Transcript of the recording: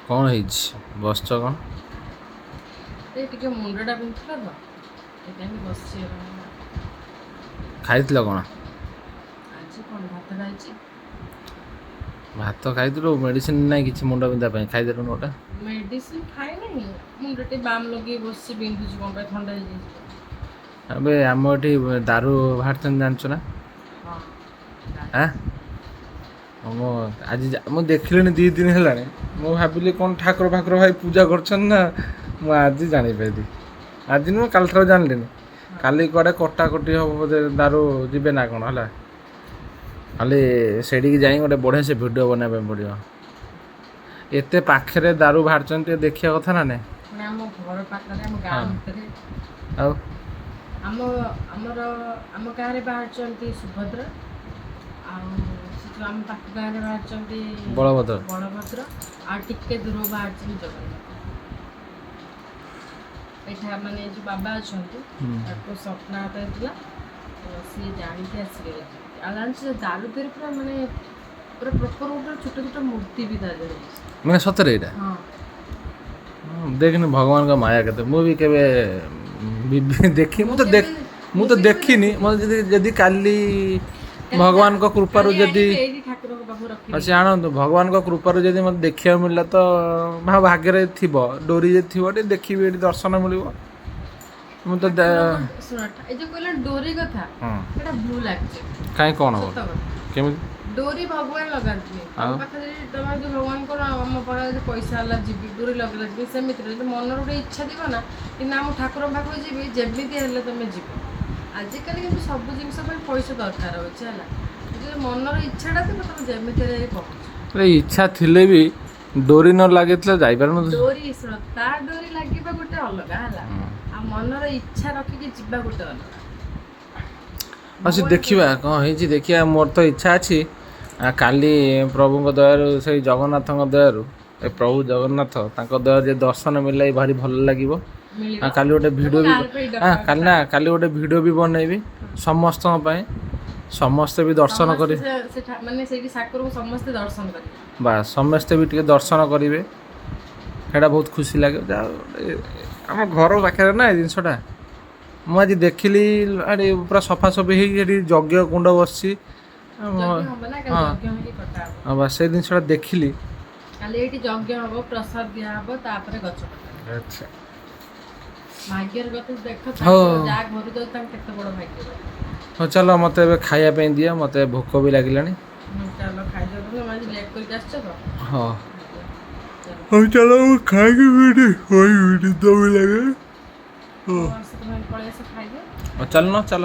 କ'ଣ ହେଇଛି ବସିଛ କ'ଣ? ଏ ଟିକେ ମୁଣ୍ଡଟା ବିନ୍ଧୁଥିଲା ତ ସେଥିପାଇଁ ବସିଛି। ଖାଇଥିଲ କ'ଣ? ଆଜି କ'ଣ ଭାତ ଖାଇଛି। ଭାତ ଖାଇଥିଲୁ, ମେଡ଼ିସିନ ନାହିଁ କିଛି ମୁଣ୍ଡ ବିନ୍ଧା ପାଇଁ? ଖାଇଦେଲୁନି ଗୋଟେ। ମେଡ଼ିସିନ ଖାଇନାହିଁ, ମୁଣ୍ଡ ଟିକେ ବାମ୍ ଲଗେଇ ବସିଛି, ବିନ୍ଧୁଛି କ'ଣ ପାଇଁ, ଥଣ୍ଡା ହେଇଯାଇଛି। ଏବେ ଆମ ଏଠି ଦାରୁ ବାହାରିଛନ୍ତି ଜାଣିଛୁ ନା? ହଁ। ମୁଁ ଆଜି ମୁଁ ଦେଖିଲିଣି 2 ଦିନ ହେଲାଣି। ମୁଁ ଭାବିଲି କ'ଣ ଠାକୁର ଭାଇ ପୂଜା କରୁଛନ୍ତି ନା, ମୁଁ ଆଜି ଜାଣିପାରିଲି। ଆଜି ନୁହେଁ କାଲିଠାରୁ ଜାଣିଲିନି। କାଲି କୁଆଡ଼େ କଟାକଟି ହେବ ବୋଧେ, ଦାରୁ ଯିବେ ନା କ'ଣ ହେଲା। ଖାଲି ସେଠିକି ଯାଇ ଗୋଟେ ବଢ଼ିଆ ସେ ଭିଡ଼ିଓ ବନେଇବା ପାଇଁ ପଡ଼ିବ। ଏତେ ପାଖରେ ଦାରୁ ବାହାରିଛନ୍ତି, ଟିକେ ଦେଖିବା କଥା ନା ନାଇଁ? ଆମ ଘର ପାଖରେ, ଆମ ଗାଁ ଭିତରେ। ଆଉ ଆମ ଗାଁରେ ବାହାରିଛନ୍ତି ସୁଭଦ୍ରା, ଆଉ ସେ ଯେଉଁ ଆମ ପାଖ ଗାଁରେ ବାହାରିଛନ୍ତି ବଳଭଦ୍ର, ଆଉ ଟିକେ ଦୂର ବାହାରିଛନ୍ତି ଜଗନ୍ନାଥ। ଏଇଟା ମାନେ ଯେଉଁ ବାବା ଅଛନ୍ତି ତାକୁ ସ୍ୱପ୍ନାଗତ ହେଇଥିଲା, ସିଏ ଜାଣିକି ଆସିଲେ। ଆଉ ଜାଣିଛି ଦାରୁ ଦେହରେ ପୁରା ମାନେ ପୁରା ପ୍ରପର ଗୋଟେ ଛୋଟ ଛୋଟ ମୂର୍ତ୍ତି ବି ତା ଦେହରେ ମାନେ ସତରେ ଏଇଟା? ହଁ। ଦେଖିନି ଭଗବାନଙ୍କ ମାୟା କେତେ। ମୁଁ ବି କେବେ ଦେଖି ମୁଁ ତ ଦେଖିନି। ମୋତେ ଯଦି କାଲି ଭଗବାନଙ୍କ କୃପାରୁ ଯଦି ସେ ଆଣନ୍ତୁ, ଭଗବାନଙ୍କ କୃପାରୁ ଯଦି ମୋତେ ଦେଖିବାକୁ ମିଳିଲା ତ ଭାଗ୍ୟରେ ଥିବ, ଡୋରି ଯଦି ଥିବ ଟିକେ ଦେଖିବି, ଏଠି ଦର୍ଶନ ମିଳିବ। ମୁଁ ତ ଶୁଣ, ଏ ଯୋଉ କହିଲ ଡୋରି କଥା, ଏଟା ଭୁଲ ଲାଗୁଛି। କାହିଁ କ'ଣ ହବ? କେମିତି ଡୋରି ଭଗବାନ ଲଗାନ୍ତିନି। ତମ ପାଖରେ ତମେ ଯଦି ଭଗବାନଙ୍କର ଆମ ପାଖରେ ଯଦି ପଇସା ହେଲା ଯିବି, ଡୋରି ଲଗେଇଲା ଯିବି, ସେମିତି ଯଦି ମନର ଗୋଟେ ଇଚ୍ଛା ଥିବ ନା, କିନ୍ତୁ ଆମ ଠାକୁରଙ୍କ ପାଖକୁ ଯିବି, ଯେମିତି ହେଲେ ତମେ ଯିବ। ଆଜିକାଲି କିନ୍ତୁ ସବୁ ଜିନିଷ ପାଇଁ ପଇସା ଦରକାର ହେଉଛି ହେଲା। ଯଦି ମନର ଇଚ୍ଛାଟା ଥିବ ତମେ ଯେମିତି ହେଲେ ପହଞ୍ଚ। ଇଚ୍ଛା ଥିଲେ ବି ଡୋରି ନ ଲାଗିଥିଲେ ଯାଇପାରୁନୁ। ଡୋରି ଶୁଣ, ତା ଡୋରି ଲାଗିବା ଗୋଟେ ଅଲଗା ହେଲା, ଆଉ ମନର ଇଚ୍ଛା ରଖିକି ଯିବା ଗୋଟେ ଅଲଗା। ଆଉ ସେ ଦେଖିବା କ'ଣ ହେଇଛି, ଦେଖିବା। ମୋର ତ ଇଚ୍ଛା ଅଛି କାଲି ପ୍ରଭୁଙ୍କ ଦୟାରୁ, ସେଇ ଜଗନ୍ନାଥଙ୍କ ଦୟାରୁ, ଏ ପ୍ରଭୁ ଜଗନ୍ନାଥ ତାଙ୍କ ଦୟାରୁ ଯେ ଦର୍ଶନ ମିଳିଲା ଭାରି ଭଲ ଲାଗିବ। କାଲି ଗୋଟେ ଭିଡ଼ିଓ ବି କାଲି ଗୋଟେ ଭିଡ଼ିଓ ବି ବନେଇବି ସମସ୍ତଙ୍କ ପାଇଁ, ସମସ୍ତେ ବି ଦର୍ଶନ କରିବେ। ମାନେ ସେଇଠି ଠାକୁରଙ୍କୁ ସମସ୍ତେ ଦର୍ଶନ କରିବେ। ବାସ୍, ସମସ୍ତେ ବି ଟିକେ ଦର୍ଶନ କରିବେ, ସେଇଟା ବହୁତ ଖୁସି ଲାଗେ। ଆମ ଘର ପାଖରେ ନା ଏ ଜିନିଷଟା। ମୁଁ ଆଜି ଦେଖିଲି ଆରେ ପୁରା ସଫାସଫି ହେଇକି ସେଠି ଯଜ୍ଞ କୁଣ୍ଡ ବସିଛି। ହଁ ବାସ୍, ସେଇ ଜିନିଷଟା ଦେଖିଲି। କାଲି ଏଇଠି ଯଜ୍ଞ ହବ, ପ୍ରସାଦ ଦିଆହବ, ତାପରେ ଗଛ କଟା। ଆଚ୍ଛା, ଭାଗ୍ୟର କଥା ଦେଖ, ଯାହା ଘରୁ ଯାଉଛି ତାଙ୍କ କେତେ ବଡ଼ ଭାଗ୍ୟ। ହଉ ଚାଲ, ମୋତେ ଏବେ ଖାଇବା ପାଇଁ ଦିଅ, ମୋତେ ଭୋକ ବି ଲାଗିଲାଣି। ଚାଲ ଖାଇଯାଅ, ତମେ ଆଜି ଲେଟ୍ କରିକି ଆସିଛ ତ। ହଁ ହଉ ଚାଲ, ମୁଁ ଖାଇକି ଶୋଇବି, ନିଦ ବି ଲାଗେ। ପଳେଇ ଆସ ଖାଇଦିଅ। ଚାଲୁନ ଚାଲ।